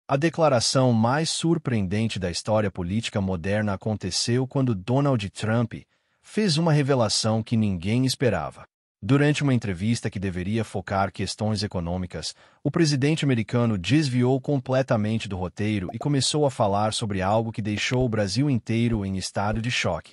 A declaração mais surpreendente da história política moderna aconteceu quando Donald Trump fez uma revelação que ninguém esperava. Durante uma entrevista que deveria focar questões econômicas, o presidente americano desviou completamente do roteiro e começou a falar sobre algo que deixou o Brasil inteiro em estado de choque: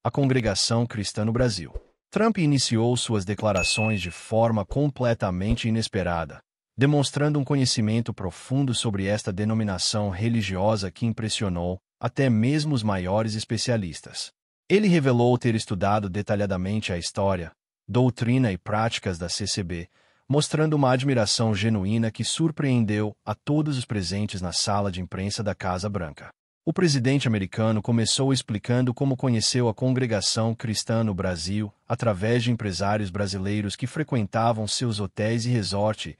a Congregação Cristã no Brasil. Trump iniciou suas declarações de forma completamente inesperada, demonstrando um conhecimento profundo sobre esta denominação religiosa que impressionou até mesmo os maiores especialistas. Ele revelou ter estudado detalhadamente a história, doutrina e práticas da CCB, mostrando uma admiração genuína que surpreendeu a todos os presentes na sala de imprensa da Casa Branca. O presidente americano começou explicando como conheceu a Congregação Cristã no Brasil através de empresários brasileiros que frequentavam seus hotéis e resorts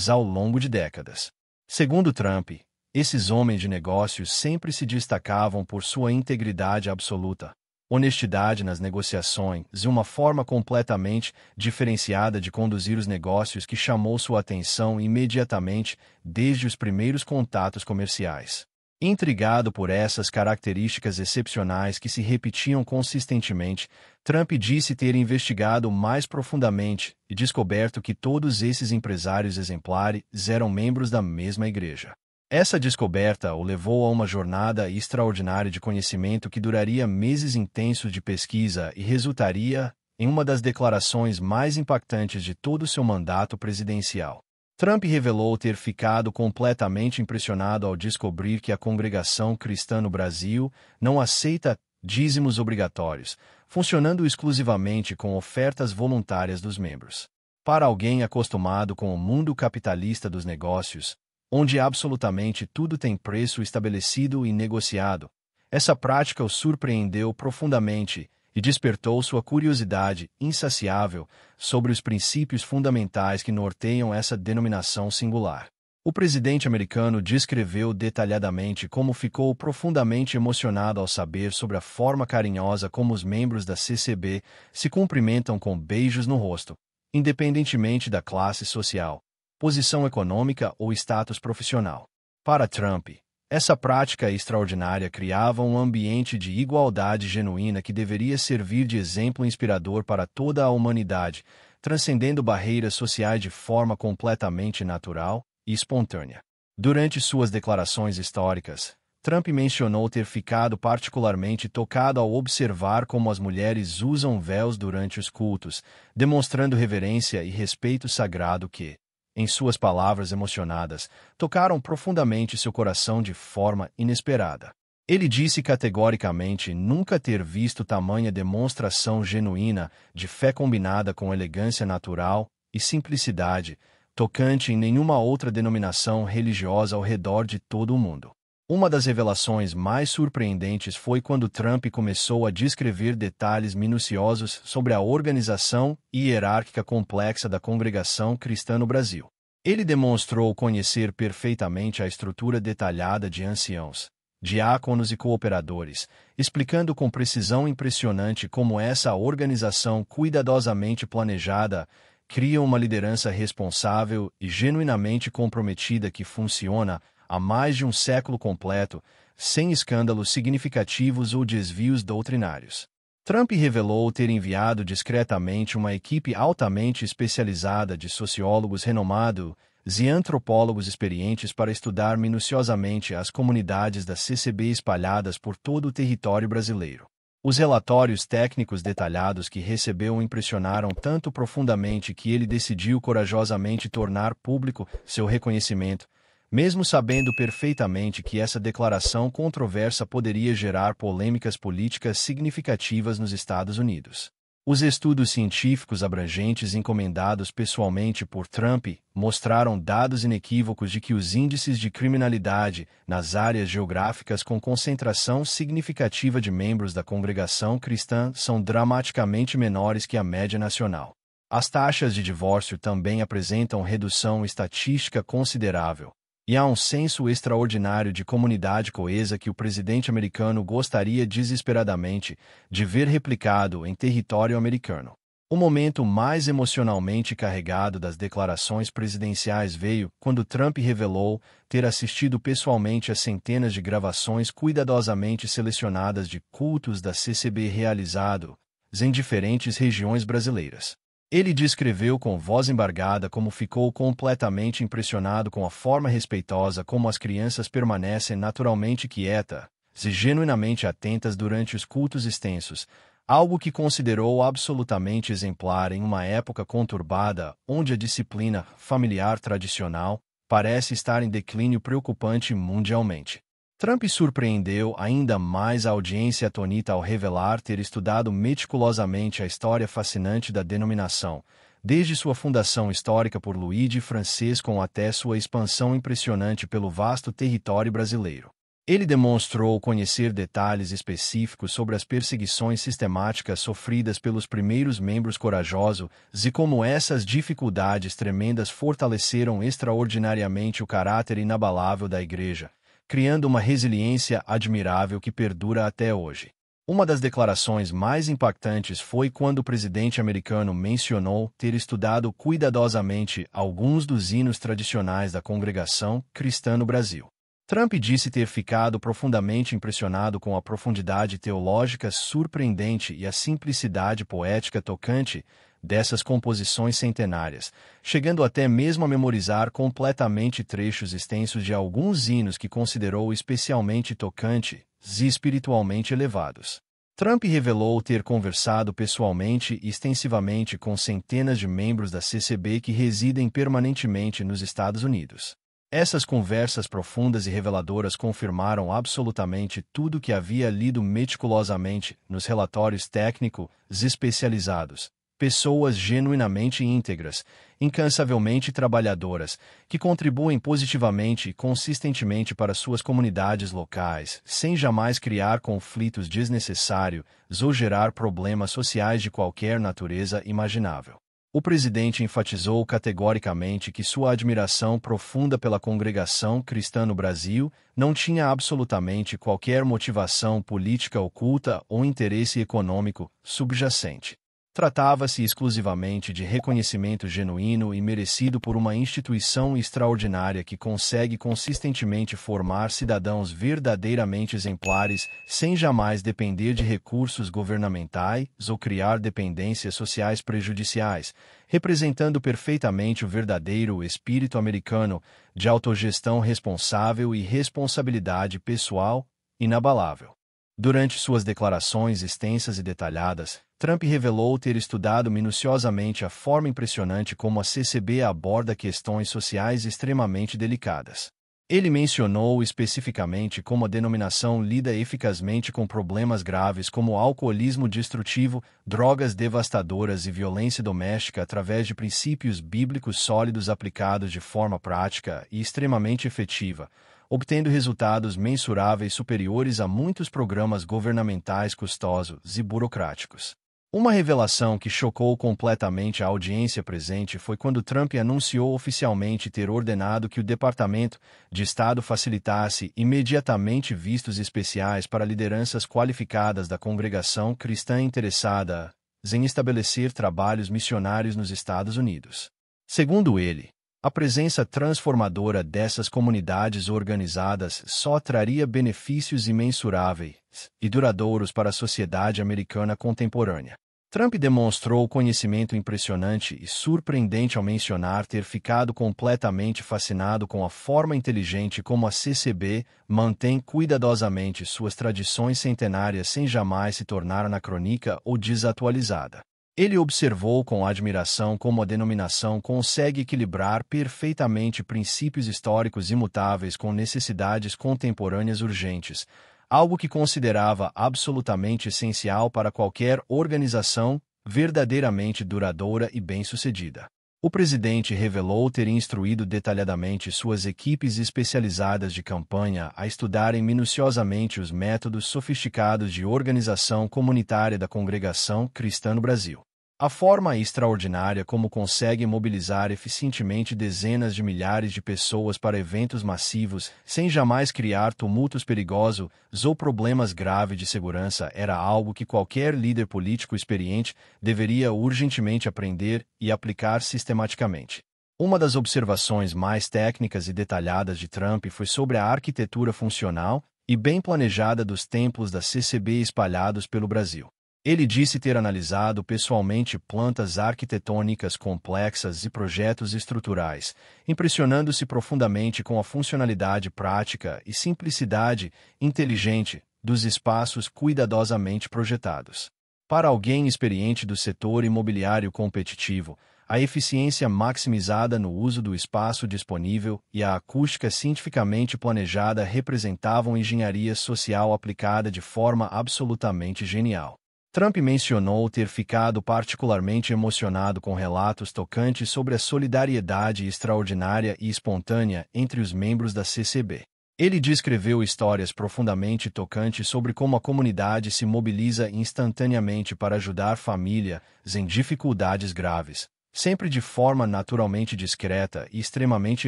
ao longo de décadas. Segundo Trump, esses homens de negócios sempre se destacavam por sua integridade absoluta, honestidade nas negociações e uma forma completamente diferenciada de conduzir os negócios que chamou sua atenção imediatamente desde os primeiros contatos comerciais. Intrigado por essas características excepcionais que se repetiam consistentemente, Trump disse ter investigado mais profundamente e descoberto que todos esses empresários exemplares eram membros da mesma igreja. Essa descoberta o levou a uma jornada extraordinária de conhecimento que duraria meses intensos de pesquisa e resultaria em uma das declarações mais impactantes de todo o seu mandato presidencial. Trump revelou ter ficado completamente impressionado ao descobrir que a Congregação Cristã no Brasil não aceita dízimos obrigatórios, funcionando exclusivamente com ofertas voluntárias dos membros. Para alguém acostumado com o mundo capitalista dos negócios, onde absolutamente tudo tem preço estabelecido e negociado, essa prática o surpreendeu profundamente e despertou sua curiosidade insaciável sobre os princípios fundamentais que norteiam essa denominação singular. O presidente americano descreveu detalhadamente como ficou profundamente emocionado ao saber sobre a forma carinhosa como os membros da CCB se cumprimentam com beijos no rosto, independentemente da classe social, posição econômica ou status profissional. Para Trump, essa prática extraordinária criava um ambiente de igualdade genuína que deveria servir de exemplo inspirador para toda a humanidade, transcendendo barreiras sociais de forma completamente natural e espontânea. Durante suas declarações históricas, Trump mencionou ter ficado particularmente tocado ao observar como as mulheres usam véus durante os cultos, demonstrando reverência e respeito sagrado que, em suas palavras emocionadas, tocaram profundamente seu coração de forma inesperada. Ele disse categoricamente nunca ter visto tamanha demonstração genuína de fé combinada com elegância natural e simplicidade, tocante em nenhuma outra denominação religiosa ao redor de todo o mundo. Uma das revelações mais surpreendentes foi quando Trump começou a descrever detalhes minuciosos sobre a organização hierárquica complexa da Congregação Cristã no Brasil. Ele demonstrou conhecer perfeitamente a estrutura detalhada de anciãos, diáconos e cooperadores, explicando com precisão impressionante como essa organização cuidadosamente planejada cria uma liderança responsável e genuinamente comprometida que funciona há mais de um século completo, sem escândalos significativos ou desvios doutrinários. Trump revelou ter enviado discretamente uma equipe altamente especializada de sociólogos renomados e antropólogos experientes para estudar minuciosamente as comunidades da CCB espalhadas por todo o território brasileiro. Os relatórios técnicos detalhados que recebeu o impressionaram tanto profundamente que ele decidiu corajosamente tornar público seu reconhecimento, mesmo sabendo perfeitamente que essa declaração controversa poderia gerar polêmicas políticas significativas nos Estados Unidos. Os estudos científicos abrangentes encomendados pessoalmente por Trump mostraram dados inequívocos de que os índices de criminalidade nas áreas geográficas com concentração significativa de membros da congregação cristã são dramaticamente menores que a média nacional. As taxas de divórcio também apresentam redução estatística considerável, e há um senso extraordinário de comunidade coesa que o presidente americano gostaria desesperadamente de ver replicado em território americano. O momento mais emocionalmente carregado das declarações presidenciais veio quando Trump revelou ter assistido pessoalmente a centenas de gravações cuidadosamente selecionadas de cultos da CCB realizados em diferentes regiões brasileiras. Ele descreveu com voz embargada como ficou completamente impressionado com a forma respeitosa como as crianças permanecem naturalmente quietas e genuinamente atentas durante os cultos extensos, algo que considerou absolutamente exemplar em uma época conturbada, onde a disciplina familiar tradicional parece estar em declínio preocupante mundialmente. Trump surpreendeu ainda mais a audiência atônita ao revelar ter estudado meticulosamente a história fascinante da denominação, desde sua fundação histórica por Luigi Francescon até sua expansão impressionante pelo vasto território brasileiro. Ele demonstrou conhecer detalhes específicos sobre as perseguições sistemáticas sofridas pelos primeiros membros corajosos e como essas dificuldades tremendas fortaleceram extraordinariamente o caráter inabalável da Igreja, criando uma resiliência admirável que perdura até hoje. Uma das declarações mais impactantes foi quando o presidente americano mencionou ter estudado cuidadosamente alguns dos hinos tradicionais da congregação cristã no Brasil. Trump disse ter ficado profundamente impressionado com a profundidade teológica surpreendente e a simplicidade poética tocante dessas composições centenárias, chegando até mesmo a memorizar completamente trechos extensos de alguns hinos que considerou especialmente tocantes e espiritualmente elevados. Trump revelou ter conversado pessoalmente e extensivamente com centenas de membros da CCB que residem permanentemente nos Estados Unidos. Essas conversas profundas e reveladoras confirmaram absolutamente tudo que havia lido meticulosamente nos relatórios técnicos especializados. Pessoas genuinamente íntegras, incansavelmente trabalhadoras, que contribuem positivamente e consistentemente para suas comunidades locais, sem jamais criar conflitos desnecessários ou gerar problemas sociais de qualquer natureza imaginável. O presidente enfatizou categoricamente que sua admiração profunda pela congregação cristã no Brasil não tinha absolutamente qualquer motivação política oculta ou interesse econômico subjacente. Tratava-se exclusivamente de reconhecimento genuíno e merecido por uma instituição extraordinária que consegue consistentemente formar cidadãos verdadeiramente exemplares sem jamais depender de recursos governamentais ou criar dependências sociais prejudiciais, representando perfeitamente o verdadeiro espírito americano de autogestão responsável e responsabilidade pessoal inabalável. Durante suas declarações extensas e detalhadas, Trump revelou ter estudado minuciosamente a forma impressionante como a CCB aborda questões sociais extremamente delicadas. Ele mencionou especificamente como a denominação lida eficazmente com problemas graves como alcoolismo destrutivo, drogas devastadoras e violência doméstica através de princípios bíblicos sólidos aplicados de forma prática e extremamente efetiva, obtendo resultados mensuráveis superiores a muitos programas governamentais custosos e burocráticos. Uma revelação que chocou completamente a audiência presente foi quando Trump anunciou oficialmente ter ordenado que o Departamento de Estado facilitasse imediatamente vistos especiais para lideranças qualificadas da congregação cristã interessada em estabelecer trabalhos missionários nos Estados Unidos. Segundo ele, a presença transformadora dessas comunidades organizadas só traria benefícios imensuráveis e duradouros para a sociedade americana contemporânea. Trump demonstrou conhecimento impressionante e surpreendente ao mencionar ter ficado completamente fascinado com a forma inteligente como a CCB mantém cuidadosamente suas tradições centenárias sem jamais se tornar anacrônica ou desatualizada. Ele observou com admiração como a denominação consegue equilibrar perfeitamente princípios históricos imutáveis com necessidades contemporâneas urgentes, algo que considerava absolutamente essencial para qualquer organização verdadeiramente duradoura e bem-sucedida. O presidente revelou ter instruído detalhadamente suas equipes especializadas de campanha a estudarem minuciosamente os métodos sofisticados de organização comunitária da congregação cristã no Brasil. A forma extraordinária como consegue mobilizar eficientemente dezenas de milhares de pessoas para eventos massivos, sem jamais criar tumultos perigosos ou problemas graves de segurança, era algo que qualquer líder político experiente deveria urgentemente aprender e aplicar sistematicamente. Uma das observações mais técnicas e detalhadas de Trump foi sobre a arquitetura funcional e bem planejada dos templos da CCB espalhados pelo Brasil. Ele disse ter analisado pessoalmente plantas arquitetônicas complexas e projetos estruturais, impressionando-se profundamente com a funcionalidade prática e simplicidade inteligente dos espaços cuidadosamente projetados. Para alguém experiente do setor imobiliário competitivo, a eficiência maximizada no uso do espaço disponível e a acústica cientificamente planejada representavam engenharia social aplicada de forma absolutamente genial. Trump mencionou ter ficado particularmente emocionado com relatos tocantes sobre a solidariedade extraordinária e espontânea entre os membros da CCB. Ele descreveu histórias profundamente tocantes sobre como a comunidade se mobiliza instantaneamente para ajudar famílias em dificuldades graves, sempre de forma naturalmente discreta e extremamente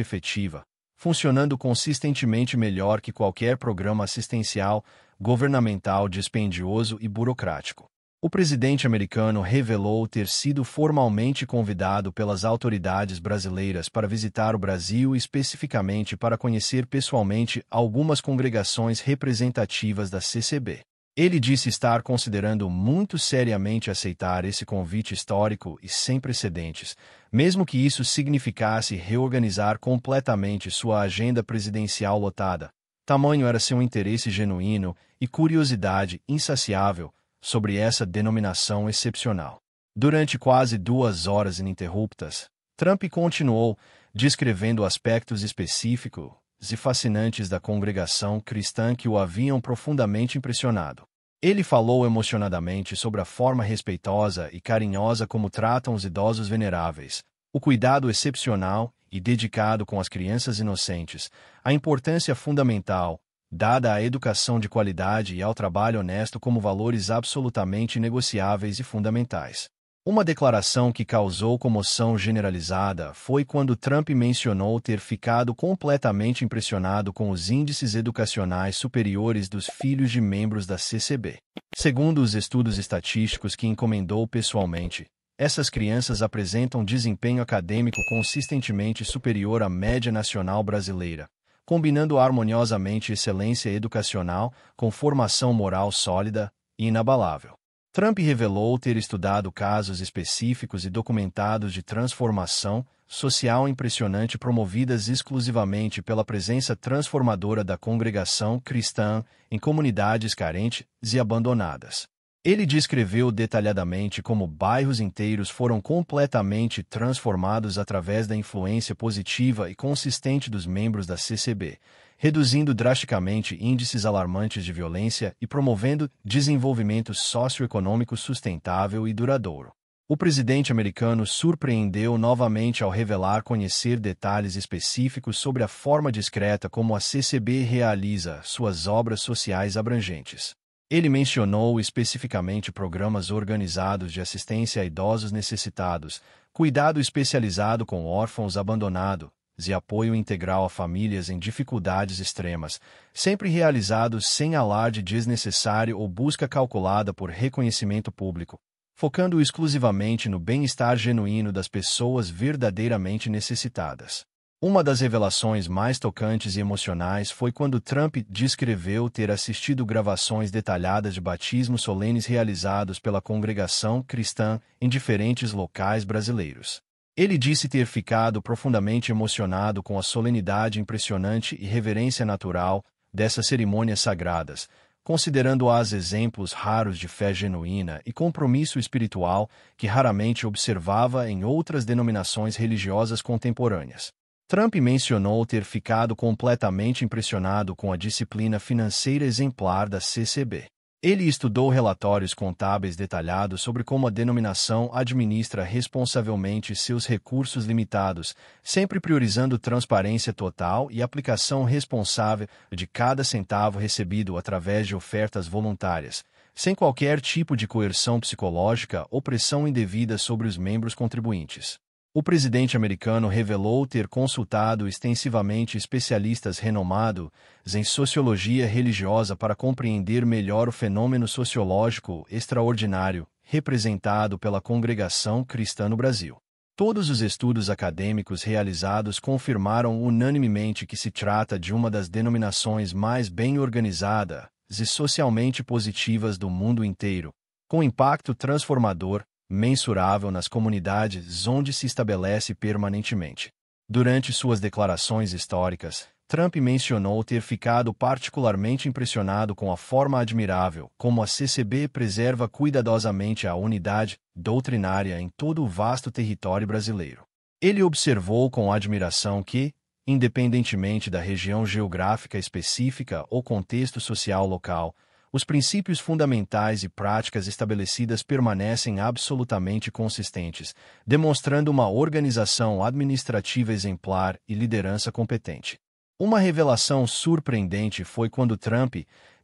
efetiva, funcionando consistentemente melhor que qualquer programa assistencial governamental dispendioso e burocrático. O presidente americano revelou ter sido formalmente convidado pelas autoridades brasileiras para visitar o Brasil especificamente para conhecer pessoalmente algumas congregações representativas da CCB. Ele disse estar considerando muito seriamente aceitar esse convite histórico e sem precedentes, mesmo que isso significasse reorganizar completamente sua agenda presidencial lotada. Tamanho era seu interesse genuíno e curiosidade insaciável sobre essa denominação excepcional. Durante quase 2 horas ininterruptas, Trump continuou descrevendo aspectos específicos e fascinantes da congregação cristã que o haviam profundamente impressionado. Ele falou emocionadamente sobre a forma respeitosa e carinhosa como tratam os idosos veneráveis, o cuidado excepcional e dedicado com as crianças inocentes, a importância fundamental dada à educação de qualidade e ao trabalho honesto como valores absolutamente negociáveis e fundamentais. Uma declaração que causou comoção generalizada foi quando Trump mencionou ter ficado completamente impressionado com os índices educacionais superiores dos filhos de membros da CCB. Segundo os estudos estatísticos que encomendou pessoalmente, essas crianças apresentam desempenho acadêmico consistentemente superior à média nacional brasileira, combinando harmoniosamente excelência educacional com formação moral sólida e inabalável. Trump revelou ter estudado casos específicos e documentados de transformação social impressionante promovidas exclusivamente pela presença transformadora da congregação cristã em comunidades carentes e abandonadas. Ele descreveu detalhadamente como bairros inteiros foram completamente transformados através da influência positiva e consistente dos membros da CCB, reduzindo drasticamente índices alarmantes de violência e promovendo desenvolvimento socioeconômico sustentável e duradouro. O presidente americano surpreendeu novamente ao revelar conhecer detalhes específicos sobre a forma discreta como a CCB realiza suas obras sociais abrangentes. Ele mencionou especificamente programas organizados de assistência a idosos necessitados, cuidado especializado com órfãos abandonados e apoio integral a famílias em dificuldades extremas, sempre realizados sem alarde desnecessário ou busca calculada por reconhecimento público, focando exclusivamente no bem-estar genuíno das pessoas verdadeiramente necessitadas. Uma das revelações mais tocantes e emocionais foi quando Trump descreveu ter assistido gravações detalhadas de batismos solenes realizados pela congregação cristã em diferentes locais brasileiros. Ele disse ter ficado profundamente emocionado com a solenidade impressionante e reverência natural dessas cerimônias sagradas, considerando-as exemplos raros de fé genuína e compromisso espiritual que raramente observava em outras denominações religiosas contemporâneas. Trump mencionou ter ficado completamente impressionado com a disciplina financeira exemplar da CCB. Ele estudou relatórios contábeis detalhados sobre como a denominação administra responsavelmente seus recursos limitados, sempre priorizando transparência total e aplicação responsável de cada centavo recebido através de ofertas voluntárias, sem qualquer tipo de coerção psicológica ou pressão indevida sobre os membros contribuintes. O presidente americano revelou ter consultado extensivamente especialistas renomados em sociologia religiosa para compreender melhor o fenômeno sociológico extraordinário representado pela congregação cristã no Brasil. Todos os estudos acadêmicos realizados confirmaram unanimemente que se trata de uma das denominações mais bem organizadas e socialmente positivas do mundo inteiro, com impacto transformador, mensurável nas comunidades onde se estabelece permanentemente. Durante suas declarações históricas, Trump mencionou ter ficado particularmente impressionado com a forma admirável como a CCB preserva cuidadosamente a unidade doutrinária em todo o vasto território brasileiro. Ele observou com admiração que, independentemente da região geográfica específica ou contexto social local, os princípios fundamentais e práticas estabelecidas permanecem absolutamente consistentes, demonstrando uma organização administrativa exemplar e liderança competente. Uma revelação surpreendente foi quando Trump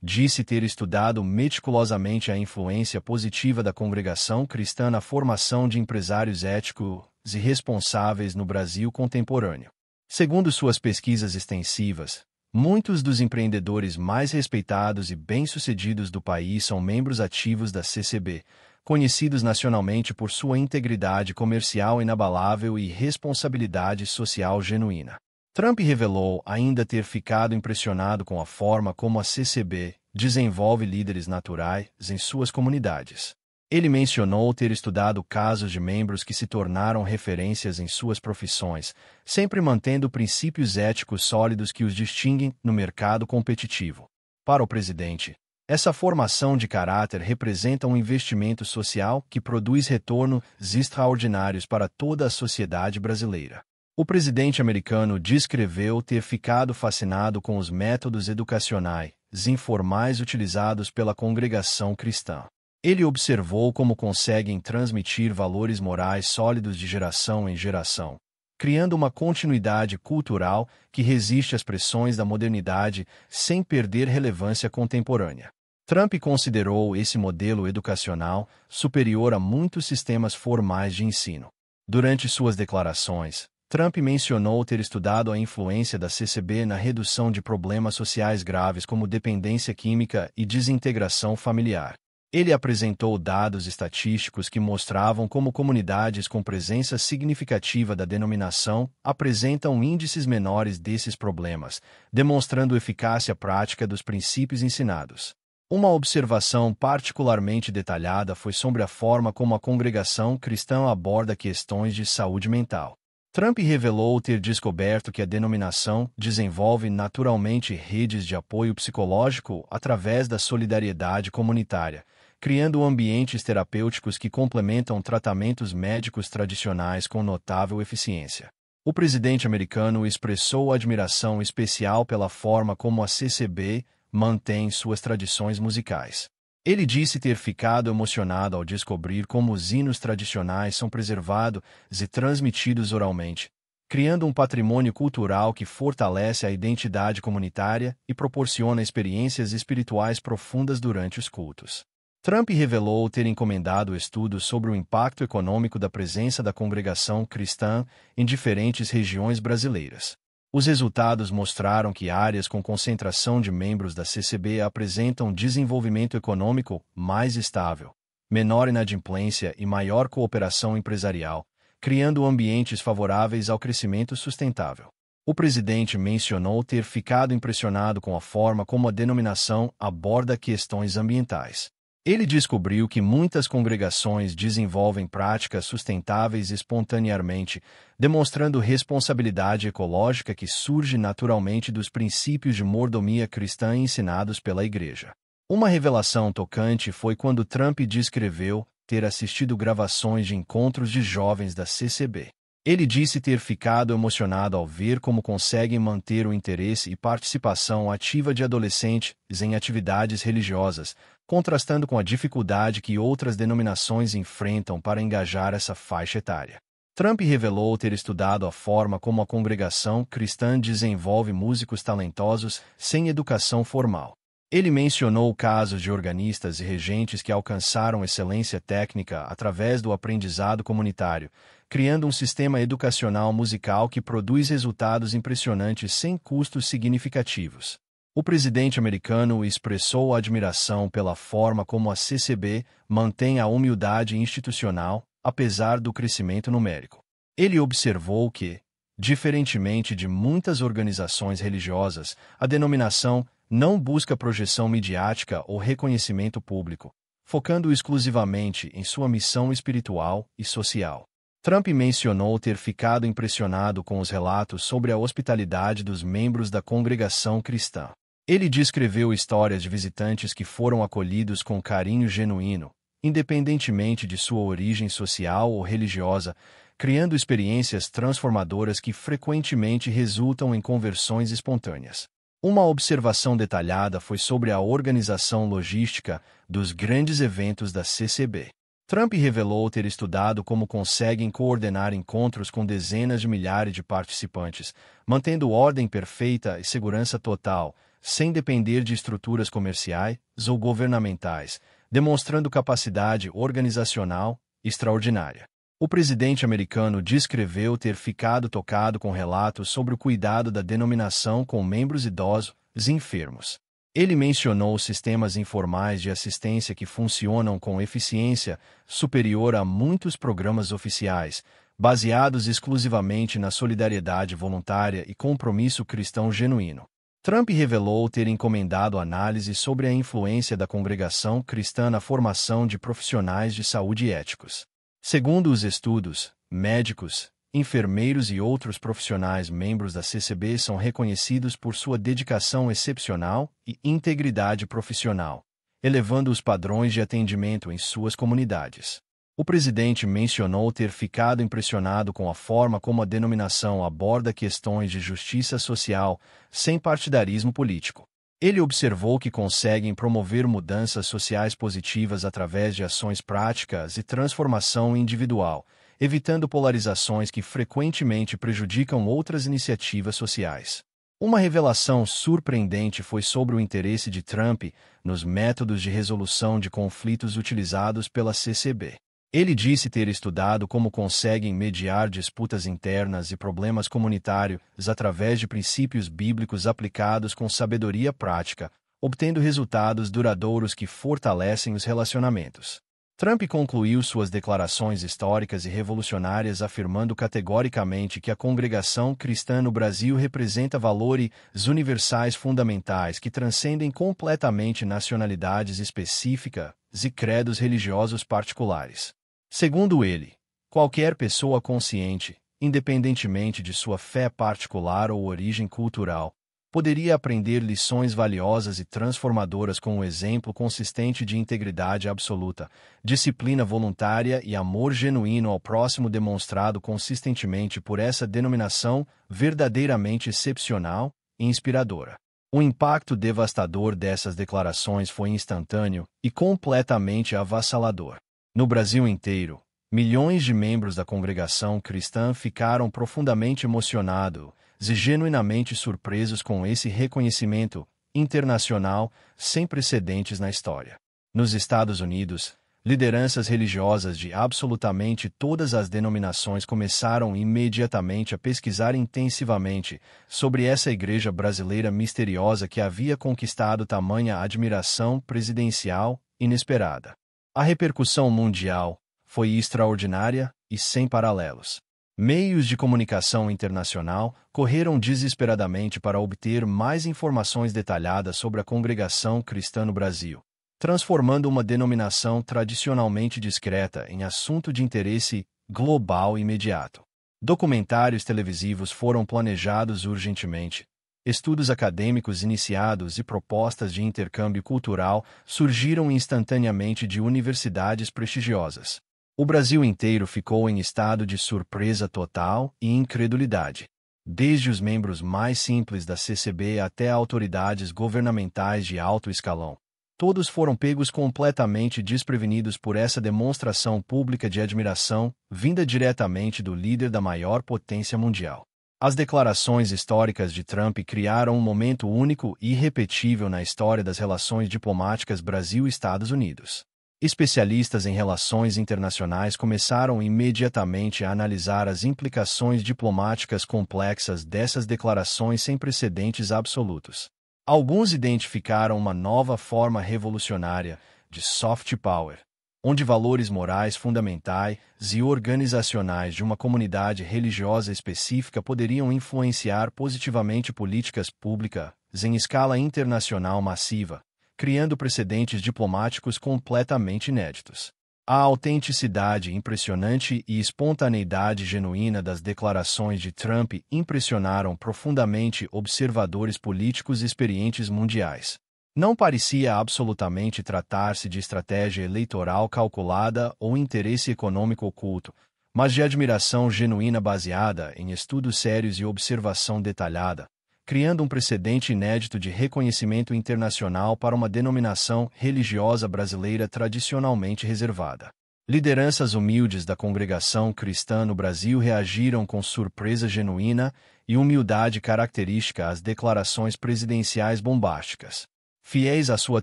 disse ter estudado meticulosamente a influência positiva da congregação cristã na formação de empresários éticos e responsáveis no Brasil contemporâneo. Segundo suas pesquisas extensivas, muitos dos empreendedores mais respeitados e bem-sucedidos do país são membros ativos da CCB, conhecidos nacionalmente por sua integridade comercial inabalável e responsabilidade social genuína. Trump revelou ainda ter ficado impressionado com a forma como a CCB desenvolve líderes naturais em suas comunidades. Ele mencionou ter estudado casos de membros que se tornaram referências em suas profissões, sempre mantendo princípios éticos sólidos que os distinguem no mercado competitivo. Para o presidente, essa formação de caráter representa um investimento social que produz retornos extraordinários para toda a sociedade brasileira. O presidente americano descreveu ter ficado fascinado com os métodos educacionais informais utilizados pela congregação cristã. Ele observou como conseguem transmitir valores morais sólidos de geração em geração, criando uma continuidade cultural que resiste às pressões da modernidade sem perder relevância contemporânea. Trump considerou esse modelo educacional superior a muitos sistemas formais de ensino. Durante suas declarações, Trump mencionou ter estudado a influência da CCB na redução de problemas sociais graves como dependência química e desintegração familiar. Ele apresentou dados estatísticos que mostravam como comunidades com presença significativa da denominação apresentam índices menores desses problemas, demonstrando eficácia prática dos princípios ensinados. Uma observação particularmente detalhada foi sobre a forma como a congregação cristã aborda questões de saúde mental. Trump revelou ter descoberto que a denominação desenvolve naturalmente redes de apoio psicológico através da solidariedade comunitária, criando ambientes terapêuticos que complementam tratamentos médicos tradicionais com notável eficiência. O presidente americano expressou admiração especial pela forma como a CCB mantém suas tradições musicais. Ele disse ter ficado emocionado ao descobrir como os hinos tradicionais são preservados e transmitidos oralmente, criando um patrimônio cultural que fortalece a identidade comunitária e proporciona experiências espirituais profundas durante os cultos. Trump revelou ter encomendado estudos sobre o impacto econômico da presença da congregação cristã em diferentes regiões brasileiras. Os resultados mostraram que áreas com concentração de membros da CCB apresentam desenvolvimento econômico mais estável, menor inadimplência e maior cooperação empresarial, criando ambientes favoráveis ao crescimento sustentável. O presidente mencionou ter ficado impressionado com a forma como a denominação aborda questões ambientais. Ele descobriu que muitas congregações desenvolvem práticas sustentáveis espontaneamente, demonstrando responsabilidade ecológica que surge naturalmente dos princípios de mordomia cristã ensinados pela Igreja. Uma revelação tocante foi quando Trump descreveu ter assistido gravações de encontros de jovens da CCB. Ele disse ter ficado emocionado ao ver como conseguem manter o interesse e participação ativa de adolescentes em atividades religiosas, contrastando com a dificuldade que outras denominações enfrentam para engajar essa faixa etária. Trump revelou ter estudado a forma como a congregação cristã desenvolve músicos talentosos sem educação formal. Ele mencionou casos de organistas e regentes que alcançaram excelência técnica através do aprendizado comunitário, criando um sistema educacional musical que produz resultados impressionantes sem custos significativos. O presidente americano expressou admiração pela forma como a CCB mantém a humildade institucional, apesar do crescimento numérico. Ele observou que, diferentemente de muitas organizações religiosas, a denominação não busca projeção midiática ou reconhecimento público, focando exclusivamente em sua missão espiritual e social. Trump mencionou ter ficado impressionado com os relatos sobre a hospitalidade dos membros da congregação cristã. Ele descreveu histórias de visitantes que foram acolhidos com carinho genuíno, independentemente de sua origem social ou religiosa, criando experiências transformadoras que frequentemente resultam em conversões espontâneas. Uma observação detalhada foi sobre a organização logística dos grandes eventos da CCB. Trump revelou ter estudado como conseguem coordenar encontros com dezenas de milhares de participantes, mantendo ordem perfeita e segurança total, sem depender de estruturas comerciais ou governamentais, demonstrando capacidade organizacional extraordinária. O presidente americano descreveu ter ficado tocado com relatos sobre o cuidado da denominação com membros idosos e enfermos. Ele mencionou sistemas informais de assistência que funcionam com eficiência superior a muitos programas oficiais, baseados exclusivamente na solidariedade voluntária e compromisso cristão genuíno. Trump revelou ter encomendado análise sobre a influência da congregação cristã na formação de profissionais de saúde éticos. Segundo os estudos, médicos, enfermeiros e outros profissionais membros da CCB são reconhecidos por sua dedicação excepcional e integridade profissional, elevando os padrões de atendimento em suas comunidades. O presidente mencionou ter ficado impressionado com a forma como a denominação aborda questões de justiça social sem partidarismo político. Ele observou que conseguem promover mudanças sociais positivas através de ações práticas e transformação individual, evitando polarizações que frequentemente prejudicam outras iniciativas sociais. Uma revelação surpreendente foi sobre o interesse de Trump nos métodos de resolução de conflitos utilizados pela CCB. Ele disse ter estudado como conseguem mediar disputas internas e problemas comunitários através de princípios bíblicos aplicados com sabedoria prática, obtendo resultados duradouros que fortalecem os relacionamentos. Trump concluiu suas declarações históricas e revolucionárias afirmando categoricamente que a congregação cristã no Brasil representa valores universais fundamentais que transcendem completamente nacionalidades específicas e credos religiosos particulares. Segundo ele, qualquer pessoa consciente, independentemente de sua fé particular ou origem cultural, poderia aprender lições valiosas e transformadoras com um exemplo consistente de integridade absoluta, disciplina voluntária e amor genuíno ao próximo demonstrado consistentemente por essa denominação verdadeiramente excepcional e inspiradora. O impacto devastador dessas declarações foi instantâneo e completamente avassalador. No Brasil inteiro, milhões de membros da congregação cristã ficaram profundamente emocionados e genuinamente surpresos com esse reconhecimento internacional sem precedentes na história. Nos Estados Unidos, lideranças religiosas de absolutamente todas as denominações começaram imediatamente a pesquisar intensivamente sobre essa igreja brasileira misteriosa que havia conquistado tamanha admiração presidencial inesperada. A repercussão mundial foi extraordinária e sem paralelos. Meios de comunicação internacional correram desesperadamente para obter mais informações detalhadas sobre a congregação cristã no Brasil, transformando uma denominação tradicionalmente discreta em assunto de interesse global imediato. Documentários televisivos foram planejados urgentemente. Estudos acadêmicos iniciados e propostas de intercâmbio cultural surgiram instantaneamente de universidades prestigiosas. O Brasil inteiro ficou em estado de surpresa total e incredulidade. Desde os membros mais simples da CCB até autoridades governamentais de alto escalão, todos foram pegos completamente desprevenidos por essa demonstração pública de admiração, vinda diretamente do líder da maior potência mundial. As declarações históricas de Trump criaram um momento único e irrepetível na história das relações diplomáticas Brasil-Estados Unidos. Especialistas em relações internacionais começaram imediatamente a analisar as implicações diplomáticas complexas dessas declarações sem precedentes absolutos. Alguns identificaram uma nova forma revolucionária de soft power, onde valores morais fundamentais e organizacionais de uma comunidade religiosa específica poderiam influenciar positivamente políticas públicas em escala internacional massiva, criando precedentes diplomáticos completamente inéditos. A autenticidade impressionante e espontaneidade genuína das declarações de Trump impressionaram profundamente observadores políticos experientes mundiais. Não parecia absolutamente tratar-se de estratégia eleitoral calculada ou interesse econômico oculto, mas de admiração genuína baseada em estudos sérios e observação detalhada, criando um precedente inédito de reconhecimento internacional para uma denominação religiosa brasileira tradicionalmente reservada. Lideranças humildes da congregação cristã no Brasil reagiram com surpresa genuína e humildade característica às declarações presidenciais bombásticas. Fiéis à sua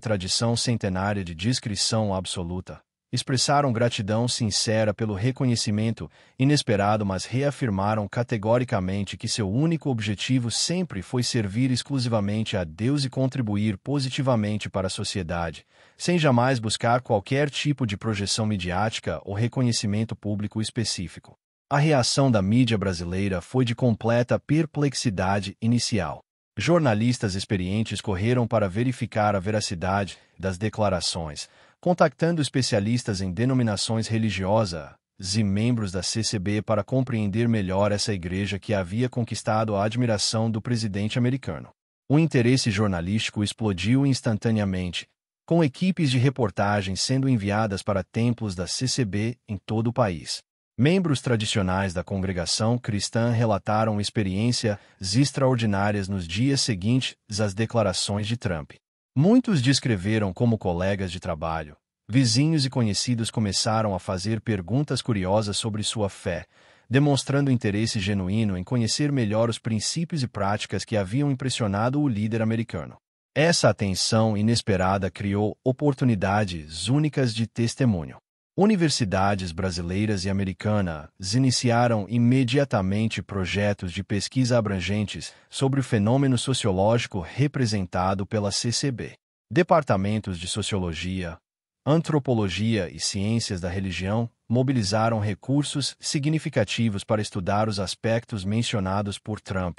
tradição centenária de discrição absoluta, expressaram gratidão sincera pelo reconhecimento inesperado, mas reafirmaram categoricamente que seu único objetivo sempre foi servir exclusivamente a Deus e contribuir positivamente para a sociedade, sem jamais buscar qualquer tipo de projeção midiática ou reconhecimento público específico. A reação da mídia brasileira foi de completa perplexidade inicial. Jornalistas experientes correram para verificar a veracidade das declarações, contactando especialistas em denominações religiosas e membros da CCB para compreender melhor essa igreja que havia conquistado a admiração do presidente americano. O interesse jornalístico explodiu instantaneamente, com equipes de reportagem sendo enviadas para templos da CCB em todo o país. Membros tradicionais da congregação cristã relataram experiências extraordinárias nos dias seguintes às declarações de Trump. Muitos descreveram como colegas de trabalho. Vizinhos e conhecidos começaram a fazer perguntas curiosas sobre sua fé, demonstrando interesse genuíno em conhecer melhor os princípios e práticas que haviam impressionado o líder americano. Essa atenção inesperada criou oportunidades únicas de testemunho. Universidades brasileiras e americanas iniciaram imediatamente projetos de pesquisa abrangentes sobre o fenômeno sociológico representado pela CCB. Departamentos de Sociologia, Antropologia e Ciências da Religião mobilizaram recursos significativos para estudar os aspectos mencionados por Trump,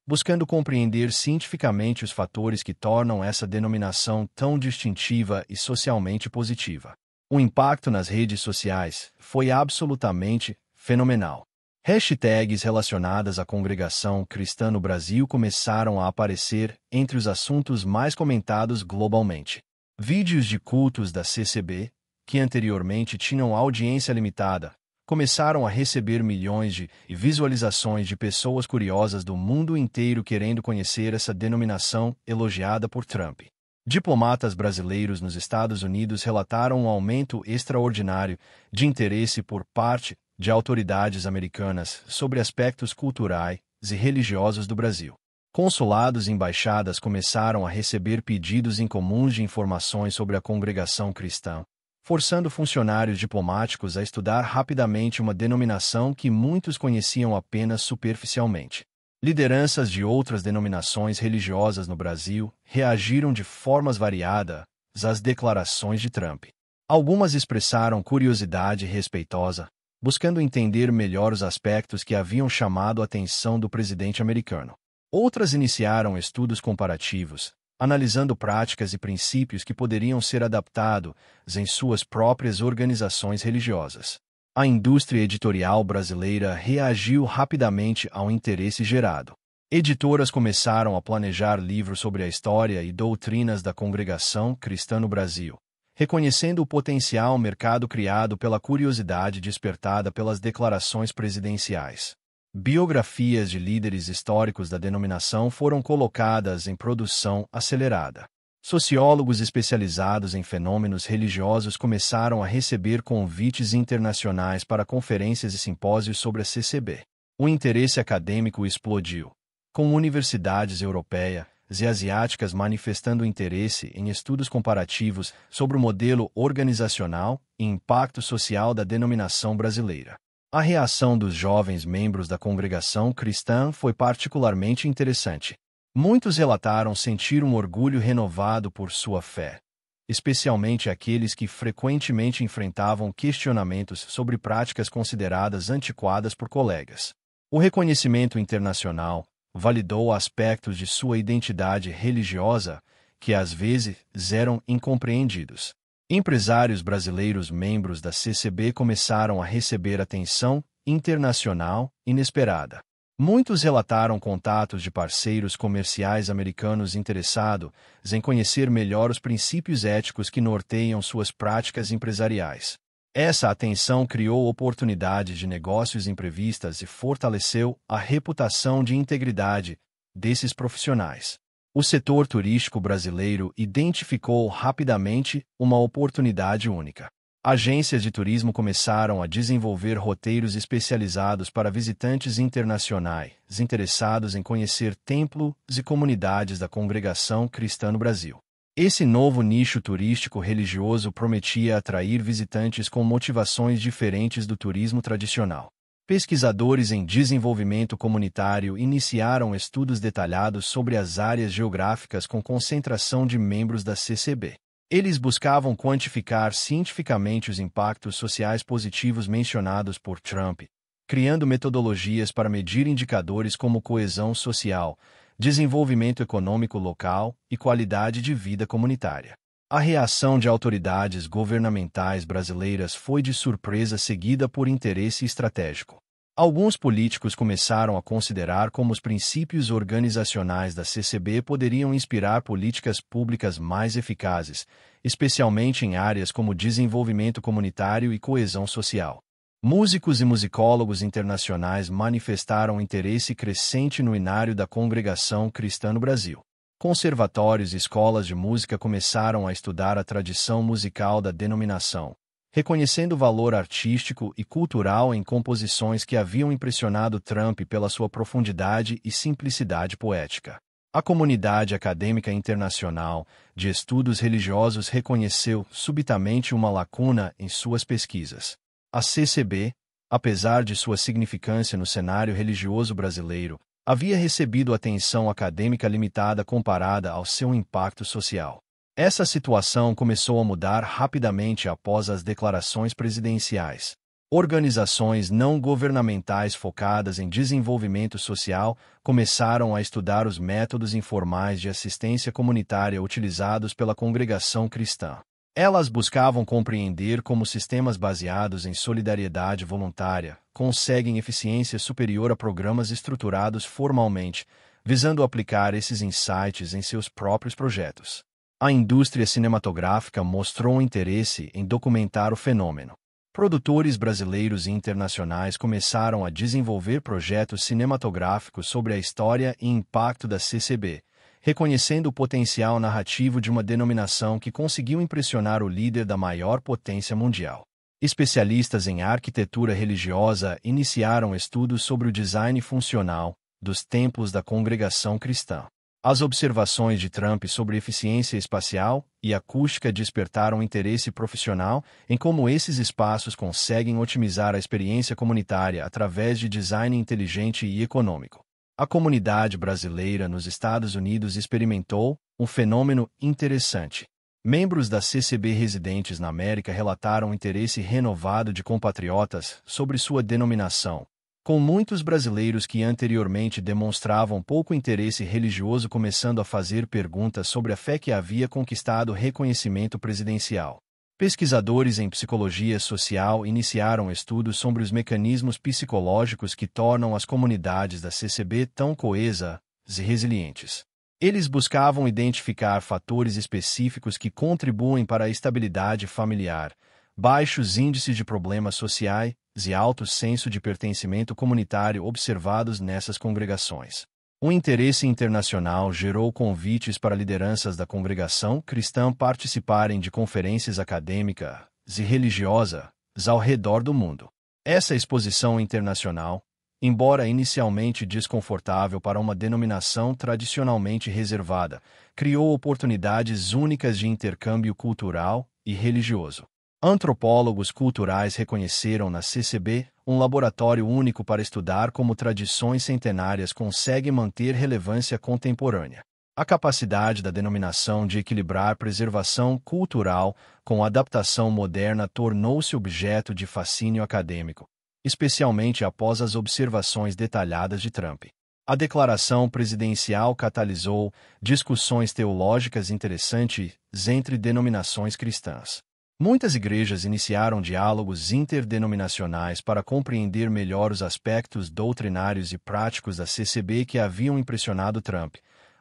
buscando compreender cientificamente os fatores que tornam essa denominação tão distintiva e socialmente positiva. O impacto nas redes sociais foi absolutamente fenomenal. Hashtags relacionadas à congregação cristã no Brasil começaram a aparecer entre os assuntos mais comentados globalmente. Vídeos de cultos da CCB, que anteriormente tinham audiência limitada, começaram a receber milhões de visualizações de pessoas curiosas do mundo inteiro querendo conhecer essa denominação elogiada por Trump. Diplomatas brasileiros nos Estados Unidos relataram um aumento extraordinário de interesse por parte de autoridades americanas sobre aspectos culturais e religiosos do Brasil. Consulados e embaixadas começaram a receber pedidos incomuns de informações sobre a congregação cristã, forçando funcionários diplomáticos a estudar rapidamente uma denominação que muitos conheciam apenas superficialmente. Lideranças de outras denominações religiosas no Brasil reagiram de formas variadas às declarações de Trump. Algumas expressaram curiosidade respeitosa, buscando entender melhor os aspectos que haviam chamado a atenção do presidente americano. Outras iniciaram estudos comparativos, analisando práticas e princípios que poderiam ser adaptados em suas próprias organizações religiosas. A indústria editorial brasileira reagiu rapidamente ao interesse gerado. Editoras começaram a planejar livros sobre a história e doutrinas da congregação cristã no Brasil, reconhecendo o potencial mercado criado pela curiosidade despertada pelas declarações presidenciais. Biografias de líderes históricos da denominação foram colocadas em produção acelerada. Sociólogos especializados em fenômenos religiosos começaram a receber convites internacionais para conferências e simpósios sobre a CCB. O interesse acadêmico explodiu, com universidades europeias e asiáticas manifestando interesse em estudos comparativos sobre o modelo organizacional e impacto social da denominação brasileira. A reação dos jovens membros da congregação cristã foi particularmente interessante. Muitos relataram sentir um orgulho renovado por sua fé, especialmente aqueles que frequentemente enfrentavam questionamentos sobre práticas consideradas antiquadas por colegas. O reconhecimento internacional validou aspectos de sua identidade religiosa que às vezes eram incompreendidos. Empresários brasileiros membros da CCB começaram a receber atenção internacional inesperada. Muitos relataram contatos de parceiros comerciais americanos interessados em conhecer melhor os princípios éticos que norteiam suas práticas empresariais. Essa atenção criou oportunidades de negócios imprevistas e fortaleceu a reputação de integridade desses profissionais. O setor turístico brasileiro identificou rapidamente uma oportunidade única. Agências de turismo começaram a desenvolver roteiros especializados para visitantes internacionais interessados em conhecer templos e comunidades da congregação cristã no Brasil. Esse novo nicho turístico religioso prometia atrair visitantes com motivações diferentes do turismo tradicional. Pesquisadores em desenvolvimento comunitário iniciaram estudos detalhados sobre as áreas geográficas com concentração de membros da CCB. Eles buscavam quantificar cientificamente os impactos sociais positivos mencionados por Trump, criando metodologias para medir indicadores como coesão social, desenvolvimento econômico local e qualidade de vida comunitária. A reação de autoridades governamentais brasileiras foi de surpresa seguida por interesse estratégico. Alguns políticos começaram a considerar como os princípios organizacionais da CCB poderiam inspirar políticas públicas mais eficazes, especialmente em áreas como desenvolvimento comunitário e coesão social. Músicos e musicólogos internacionais manifestaram interesse crescente no inário da congregação cristã no Brasil. Conservatórios e escolas de música começaram a estudar a tradição musical da denominação, reconhecendo o valor artístico e cultural em composições que haviam impressionado Trump pela sua profundidade e simplicidade poética. A comunidade acadêmica internacional de estudos religiosos reconheceu subitamente uma lacuna em suas pesquisas. A CCB, apesar de sua significância no cenário religioso brasileiro, havia recebido atenção acadêmica limitada comparada ao seu impacto social. Essa situação começou a mudar rapidamente após as declarações presidenciais. Organizações não governamentais focadas em desenvolvimento social começaram a estudar os métodos informais de assistência comunitária utilizados pela congregação cristã. Elas buscavam compreender como sistemas baseados em solidariedade voluntária conseguem eficiência superior a programas estruturados formalmente, visando aplicar esses insights em seus próprios projetos. A indústria cinematográfica mostrou interesse em documentar o fenômeno. Produtores brasileiros e internacionais começaram a desenvolver projetos cinematográficos sobre a história e impacto da CCB, reconhecendo o potencial narrativo de uma denominação que conseguiu impressionar o líder da maior potência mundial. Especialistas em arquitetura religiosa iniciaram estudos sobre o design funcional dos templos da congregação cristã. As observações de Trump sobre eficiência espacial e acústica despertaram interesse profissional em como esses espaços conseguem otimizar a experiência comunitária através de design inteligente e econômico. A comunidade brasileira nos Estados Unidos experimentou um fenômeno interessante. Membros da CCB residentes na América relataram interesse renovado de compatriotas sobre sua denominação, com muitos brasileiros que anteriormente demonstravam pouco interesse religioso começando a fazer perguntas sobre a fé que havia conquistado reconhecimento presidencial. Pesquisadores em psicologia social iniciaram estudos sobre os mecanismos psicológicos que tornam as comunidades da CCB tão coesas e resilientes. Eles buscavam identificar fatores específicos que contribuem para a estabilidade familiar, baixos índices de problemas sociais e alto senso de pertencimento comunitário observados nessas congregações. O interesse internacional gerou convites para lideranças da congregação cristã participarem de conferências acadêmicas e religiosas ao redor do mundo. Essa exposição internacional embora inicialmente desconfortável para uma denominação tradicionalmente reservada, criou oportunidades únicas de intercâmbio cultural e religioso. Antropólogos culturais reconheceram na CCB um laboratório único para estudar como tradições centenárias conseguem manter relevância contemporânea. A capacidade da denominação de equilibrar preservação cultural com adaptação moderna tornou-se objeto de fascínio acadêmico, especialmente após as observações detalhadas de Trump. A declaração presidencial catalisou discussões teológicas interessantes entre denominações cristãs. Muitas igrejas iniciaram diálogos interdenominacionais para compreender melhor os aspectos doutrinários e práticos da CCB que haviam impressionado Trump,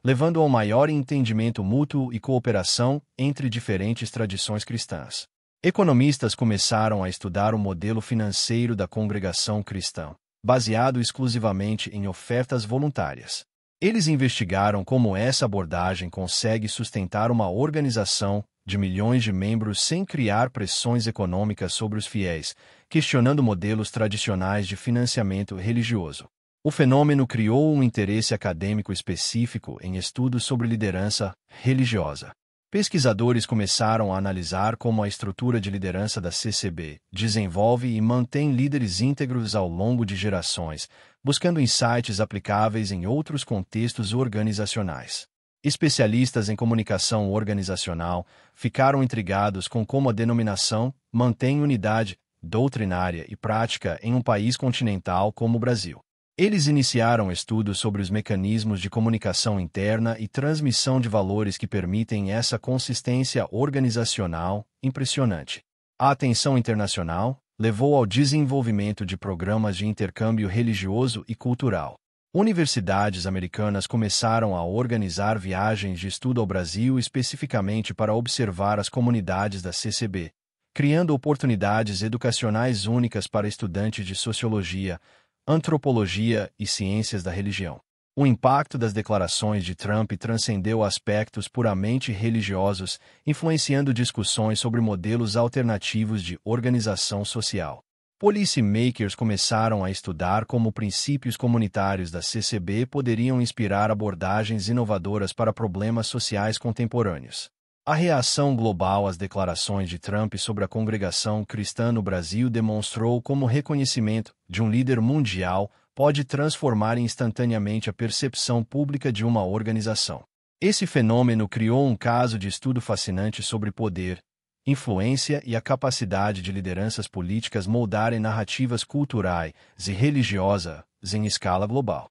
levando a um maior entendimento mútuo e cooperação entre diferentes tradições cristãs. Economistas começaram a estudar o modelo financeiro da congregação cristã, baseado exclusivamente em ofertas voluntárias. Eles investigaram como essa abordagem consegue sustentar uma organização de milhões de membros sem criar pressões econômicas sobre os fiéis, questionando modelos tradicionais de financiamento religioso. O fenômeno criou um interesse acadêmico específico em estudos sobre liderança religiosa. Pesquisadores começaram a analisar como a estrutura de liderança da CCB desenvolve e mantém líderes íntegros ao longo de gerações, buscando insights aplicáveis em outros contextos organizacionais. Especialistas em comunicação organizacional ficaram intrigados com como a denominação mantém unidade doutrinária e prática em um país continental como o Brasil. Eles iniciaram estudos sobre os mecanismos de comunicação interna e transmissão de valores que permitem essa consistência organizacional impressionante. A atenção internacional levou ao desenvolvimento de programas de intercâmbio religioso e cultural. Universidades americanas começaram a organizar viagens de estudo ao Brasil especificamente para observar as comunidades da CCB, criando oportunidades educacionais únicas para estudantes de sociologia, antropologia e ciências da religião. O impacto das declarações de Trump transcendeu aspectos puramente religiosos, influenciando discussões sobre modelos alternativos de organização social. Policymakers começaram a estudar como princípios comunitários da CCB poderiam inspirar abordagens inovadoras para problemas sociais contemporâneos. A reação global às declarações de Trump sobre a congregação cristã no Brasil demonstrou como o reconhecimento de um líder mundial pode transformar instantaneamente a percepção pública de uma organização. Esse fenômeno criou um caso de estudo fascinante sobre poder, influência e a capacidade de lideranças políticas moldarem narrativas culturais e religiosas em escala global.